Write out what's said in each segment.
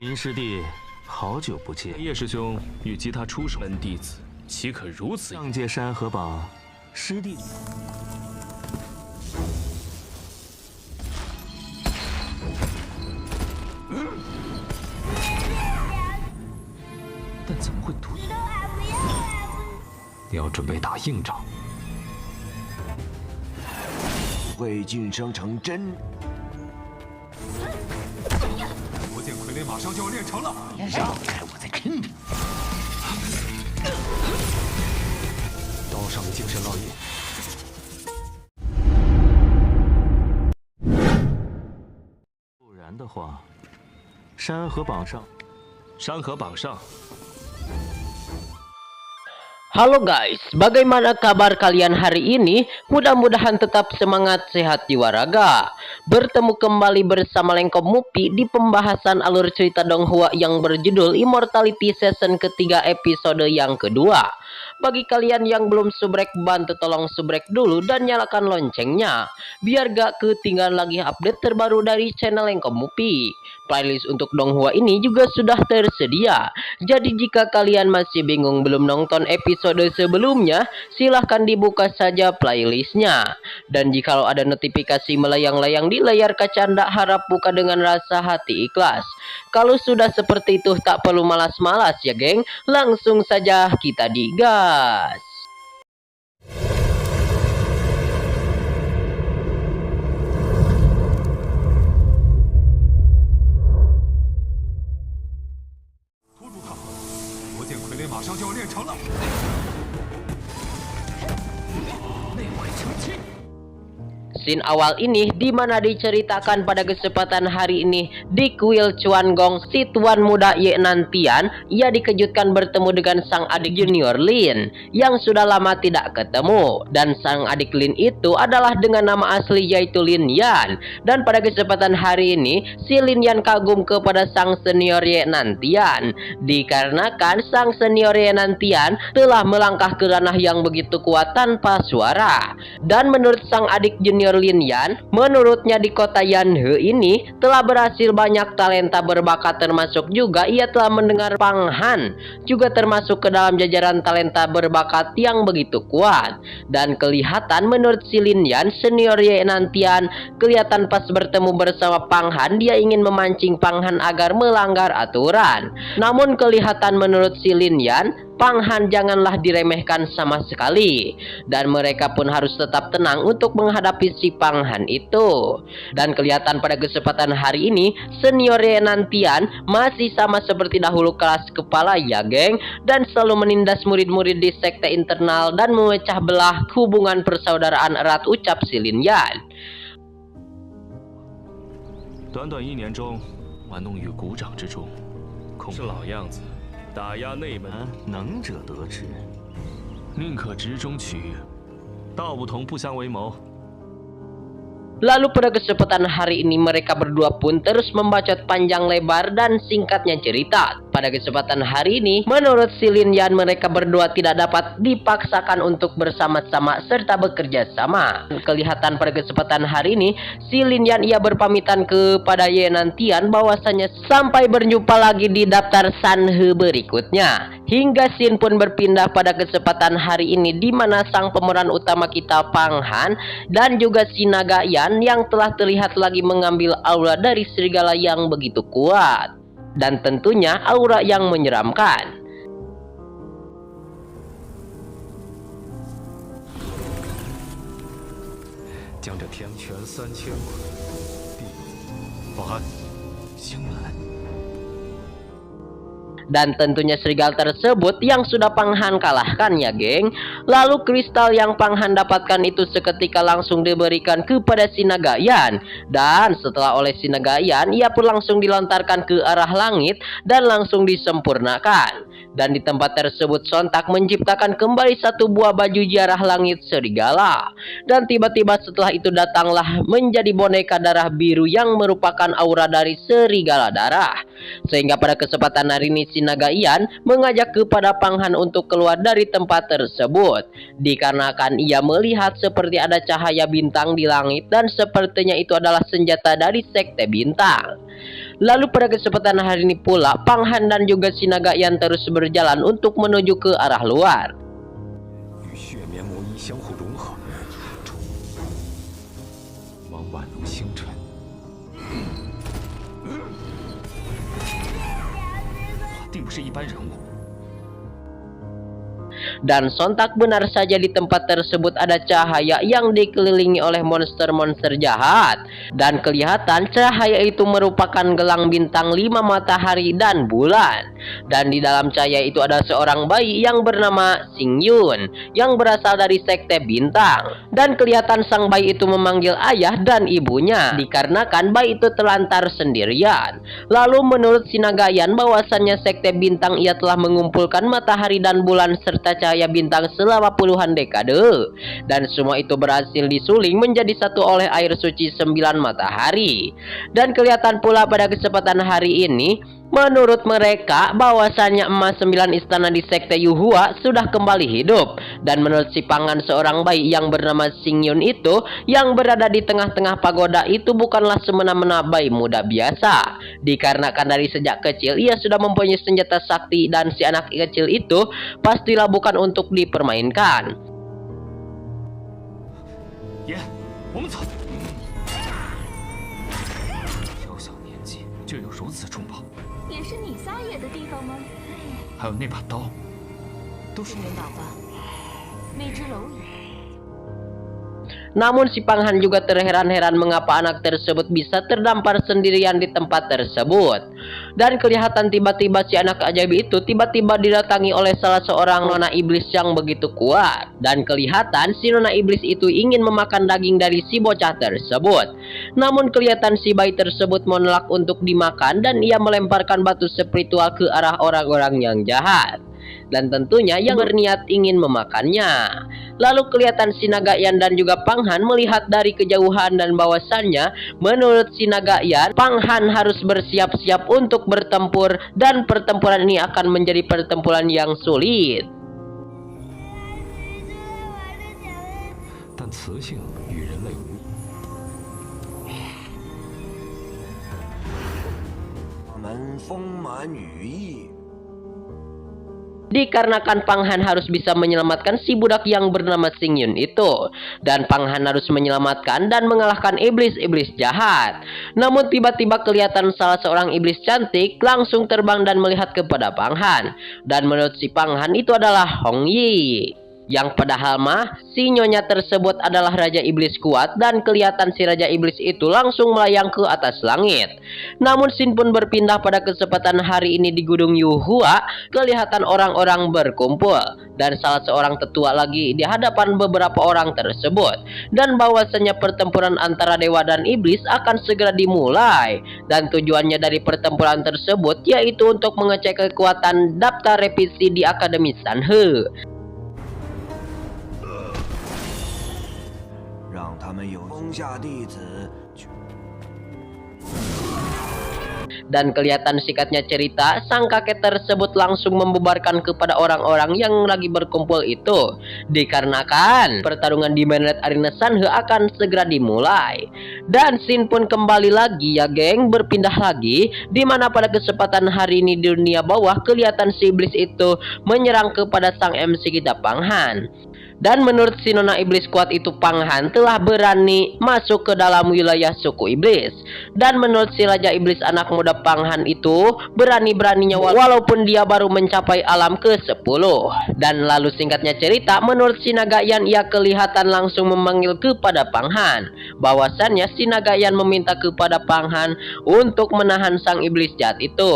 林师弟，好久不见。叶师兄与其他出手门弟子，岂可如此？上界山河榜，师弟。但怎么会突？你要准备打硬仗？会晋升成真。魔剑傀儡马上就要炼成了，让开，我再亲你！刀上的精神烙印。不然的话，山河榜上。 Halo guys, bagaimana kabar kalian hari ini? Mudah-mudahan tetap semangat, sehat jiwa raga. Bertemu kembali bersama Lengkop Mupi di pembahasan alur cerita Donghua yang berjudul Immortality Season ketiga episode yang kedua. Bagi kalian yang belum subrek, bantu tolong subrek dulu dan nyalakan loncengnya, biar gak ketinggalan lagi update terbaru dari channel Lengkop Mupi. Playlist untuk Donghua ini juga sudah tersedia. Jadi jika kalian masih bingung belum nonton episode sebelumnya, silahkan dibuka saja playlistnya. Dan jikalau ada notifikasi melayang-layang di layar kaca Anda, harap buka dengan rasa hati ikhlas. Kalau sudah seperti itu tak perlu malas-malas ya geng, langsung saja kita digas. Scene awal ini dimana diceritakan pada kesempatan hari ini di kuil Chuan Gong, si tuan muda Ye Nantian, ia dikejutkan bertemu dengan sang adik junior Lin yang sudah lama tidak ketemu, dan sang adik Lin itu adalah dengan nama asli yaitu Lin Yan. Dan pada kesempatan hari ini si Lin Yan kagum kepada sang senior Ye Nantian dikarenakan sang senior Ye Nantian telah melangkah ke ranah yang begitu kuat tanpa suara. Dan menurut sang adik junior Lin Yan, menurutnya di kota Yanhe ini telah berhasil banyak talenta berbakat, termasuk juga ia telah mendengar Pang Han juga termasuk ke dalam jajaran talenta berbakat yang begitu kuat. Dan kelihatan menurut si Lin Yan, senior Ye Nantian, kelihatan pas bertemu bersama Pang Han dia ingin memancing Pang Han agar melanggar aturan. Namun kelihatan menurut si Lin Yan, Pang Han janganlah diremehkan sama sekali, dan mereka pun harus tetap tenang untuk menghadapi si Pang Han itu. Dan kelihatan pada kesempatan hari ini senior Ye Nantian masih sama seperti dahulu, kelas kepala ya geng, dan selalu menindas murid-murid di sekte internal dan memecah belah hubungan persaudaraan erat, ucap si Lin Yan. 短短1年中，玩弄于股掌之中，恐是老样子。 打压内门，能者得之，宁可直中取义，道不同不相为谋。 Lalu pada kesempatan hari ini mereka berdua pun terus membacot panjang lebar dan singkatnya cerita. Pada kesempatan hari ini menurut si Lin Yan mereka berdua tidak dapat dipaksakan untuk bersama-sama serta bekerja sama. Kelihatan pada kesempatan hari ini si Lin Yan ia berpamitan kepada Ye Nantian bahwasanya sampai berjumpa lagi di daftar Sanhe berikutnya. Hingga scene pun berpindah pada kesempatan hari ini di mana sang pemeran utama kita Pang Han dan juga si Naga Yan yang telah terlihat lagi mengambil aura dari serigala yang begitu kuat, dan tentunya aura yang menyeramkan. Dan tentunya serigala tersebut yang sudah Pang Han kalahkan ya geng. Lalu kristal yang Pang Han dapatkan itu seketika langsung diberikan kepada si Naga Yan. Dan setelah oleh si Naga Yan, ia pun langsung dilontarkan ke arah langit dan langsung disempurnakan. Dan di tempat tersebut sontak menciptakan kembali satu buah baju jarah langit serigala. Dan tiba-tiba setelah itu datanglah menjadi boneka darah biru yang merupakan aura dari serigala darah. Sehingga pada kesempatan hari ini si Naga Yan mengajak kepada Pang Han untuk keluar dari tempat tersebut, dikarenakan ia melihat seperti ada cahaya bintang di langit dan sepertinya itu adalah senjata dari sekte bintang. Lalu pada kesempatan hari ini pula, Pang Han dan juga si naga Yan terus berjalan untuk menuju ke arah luar. 与血绵魔衣相互融合，往宛如星辰。 定不是一般人物。 Dan sontak benar saja di tempat tersebut ada cahaya yang dikelilingi oleh monster-monster jahat. Dan kelihatan cahaya itu merupakan gelang bintang 5 matahari dan bulan. Dan di dalam cahaya itu ada seorang bayi yang bernama Xing Yun yang berasal dari sekte bintang. Dan kelihatan sang bayi itu memanggil ayah dan ibunya dikarenakan bayi itu terlantar sendirian. Lalu menurut si naga Yan bahwasannya sekte bintang ia telah mengumpulkan matahari dan bulan serta cahaya bintang selama puluhan dekade, dan semua itu berhasil disuling menjadi satu oleh air suci 9 matahari. Dan kelihatan pula pada kesempatan hari ini menurut mereka bahwasannya emas 9 istana di sekte Yuhua sudah kembali hidup. Dan menurut si Pang Han, seorang bayi yang bernama Xing Yun itu yang berada di tengah-tengah pagoda itu bukanlah semena-mena bayi muda biasa, dikarenakan dari sejak kecil ia sudah mempunyai senjata sakti, dan si anak kecil itu pastilah bukan untuk dipermainkan. 爷，我们走。小小年纪就有如此重宝， 也是你撒野的地方吗？还有那把刀，都是是元宝吧？那只蝼蚁。 Namun si Pang Han juga terheran-heran mengapa anak tersebut bisa terdampar sendirian di tempat tersebut. Dan kelihatan tiba-tiba si anak ajaib itu tiba-tiba didatangi oleh salah seorang nona iblis yang begitu kuat. Dan kelihatan si nona iblis itu ingin memakan daging dari si bocah tersebut. Namun kelihatan si bayi tersebut menolak untuk dimakan dan ia melemparkan batu spiritual ke arah orang-orang yang jahat. Dan tentunya yang berniat ingin memakannya. Lalu kelihatan si naga Yan dan juga Pang Han melihat dari kejauhan dan bahwasannya menurut si naga Yan, Pang Han harus bersiap-siap untuk bertempur, dan pertempuran ini akan menjadi pertempuran yang sulit. 但雌性与人类无异。我们丰满羽翼。 Dikarenakan Pang Han harus bisa menyelamatkan si budak yang bernama Xing Yun itu. Dan Pang Han harus menyelamatkan dan mengalahkan iblis-iblis jahat. Namun tiba-tiba kelihatan salah seorang iblis cantik langsung terbang dan melihat kepada Pang Han. Dan menurut si Pang Han itu adalah Hong Yi. Yang padahal mah si nyonya tersebut adalah raja iblis kuat, dan kelihatan si raja iblis itu langsung melayang ke atas langit. Namun scene pun berpindah pada kesempatan hari ini di Gunung Yuhua. Kelihatan orang-orang berkumpul dan salah seorang tetua lagi di hadapan beberapa orang tersebut, dan bahwasanya pertempuran antara dewa dan iblis akan segera dimulai. Dan tujuannya dari pertempuran tersebut yaitu untuk mengecek kekuatan daftar revisi di Akademi Sanhe. 让他们有封下弟子去。 Dan kelihatan singkatnya cerita, sang kakek tersebut langsung membubarkan kepada orang-orang yang lagi berkumpul itu, dikarenakan pertarungan di Mainland Arena Sanhe akan segera dimulai. Dan scene pun kembali lagi ya geng, berpindah lagi, dimana pada kesempatan hari ini di dunia bawah kelihatan si iblis itu menyerang kepada sang MC kita Pang Han. Dan menurut si nona iblis kuat itu, Pang Han telah berani masuk ke dalam wilayah suku iblis. Dan menurut si raja iblis anak muda Pang Han itu berani-beraninya walaupun dia baru mencapai alam ke-10. Dan lalu singkatnya cerita, menurut si naga Yan ia kelihatan langsung memanggil kepada Pang Han. Bahwasannya si naga Yan meminta kepada Pang Han untuk menahan sang iblis jahat itu.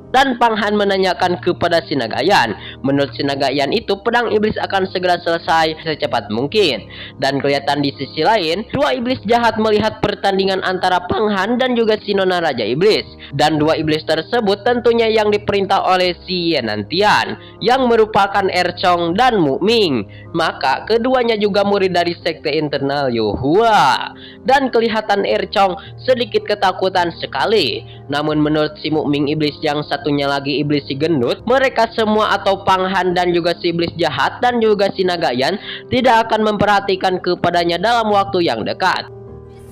Dan Pang Han menanyakan kepada si naga Yan. Menurut si naga Yan itu pedang iblis akan segera selesai secepat mungkin. Dan kelihatan di sisi lain, dua iblis jahat melihat pertandingan antara Pang Han dan juga si nona raja iblis. Dan dua iblis tersebut tentunya yang diperintah oleh si Yenantian, yang merupakan Erchong dan Mukming. Maka keduanya juga murid dari sekte internal Yuhua. Dan kelihatan Erchong sedikit ketakutan sekali. Namun menurut si Mukming iblis yang satunya lagi iblis si gendut, mereka semua atau Pang Han dan juga si iblis jahat dan juga si Nagayan tidak akan memperhatikan kepadanya dalam waktu yang dekat.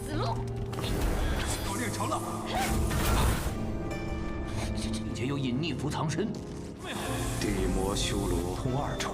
死路！到猎城了，境界又隐匿伏藏身，地魔修罗通二重。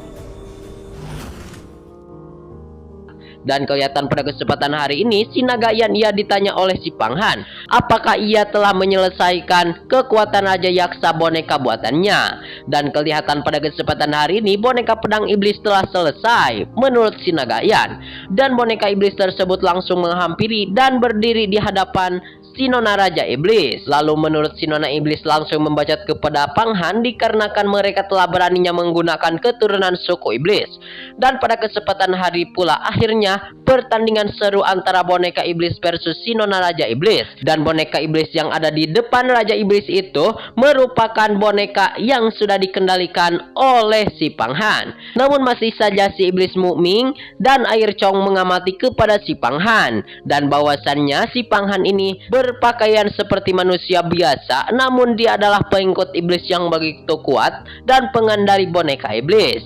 Dan kelihatan pada kesempatan hari ini si Nagayan ia ditanya oleh si Pang Han apakah ia telah menyelesaikan kekuatan Raja Yaksa boneka buatannya. Dan kelihatan pada kesempatan hari ini boneka pedang iblis telah selesai menurut si Nagayan. Dan boneka iblis tersebut langsung menghampiri dan berdiri di hadapan si Nona Raja Iblis. Lalu menurut si Nona Iblis langsung membacot kepada Pang Han dikarenakan mereka telah beraninya menggunakan keturunan suku iblis. Dan pada kesempatan hari pula akhirnya pertandingan seru antara boneka iblis versus si Nona Raja Iblis. Dan boneka iblis yang ada di depan Raja Iblis itu merupakan boneka yang sudah dikendalikan oleh si Pang Han. Namun masih saja si iblis Mukming dan Air Chong mengamati kepada si Pang Han. Dan bahwasannya si Pang Han ini berpakaian seperti manusia biasa, namun dia adalah pengikut iblis yang begitu kuat dan pengendali boneka iblis.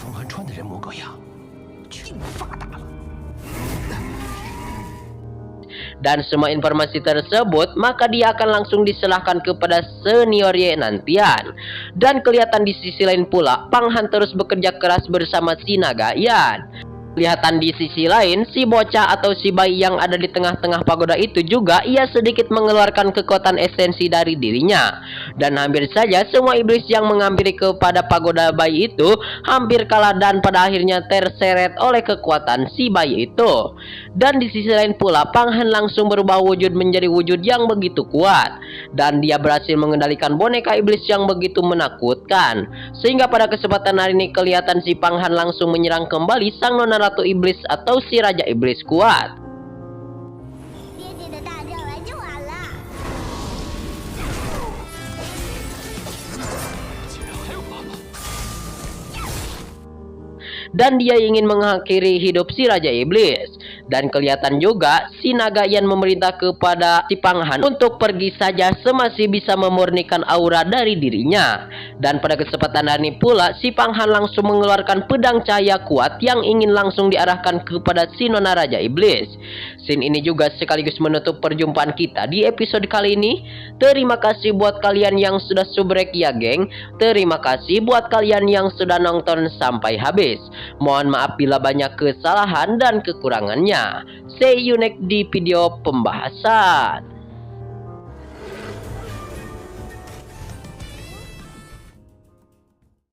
风寒川的人模狗样，军发达了。 Dan semua informasi tersebut maka dia akan langsung diserahkan kepada senior Ye Nantian. Dan kelihatan di sisi lain pula Pang Han terus bekerja keras bersama si Nagayan. Kelihatan di sisi lain si bocah atau si bayi yang ada di tengah-tengah pagoda itu juga ia sedikit mengeluarkan kekuatan esensi dari dirinya. Dan hampir saja semua iblis yang menghampiri kepada pagoda bayi itu hampir kalah dan pada akhirnya terseret oleh kekuatan si bayi itu. Dan di sisi lain pula Pang Han langsung berubah wujud menjadi wujud yang begitu kuat. Dan dia berhasil mengendalikan boneka iblis yang begitu menakutkan. Sehingga pada kesempatan hari ini kelihatan si Pang Han langsung menyerang kembali sang Nona Ratu Iblis atau si Raja Iblis kuat. 爹爹的大招来就完了。 竟然还有爸爸！ Dan dia ingin mengakhiri hidup si Raja Iblis. Dan kelihatan juga si Nagayan memerintah kepada si Pang Han untuk pergi saja semasih bisa memurnikan aura dari dirinya. Dan pada kesempatan hari ini pula si Pang Han langsung mengeluarkan pedang cahaya kuat yang ingin langsung diarahkan kepada si Nona Raja Iblis. Scene ini juga sekaligus menutup perjumpaan kita di episode kali ini. Terima kasih buat kalian yang sudah subrek ya geng. Terima kasih buat kalian yang sudah nonton sampai habis. Mohon maaf bila banyak kesalahan dan kekurangannya. See you next di video pembahasan.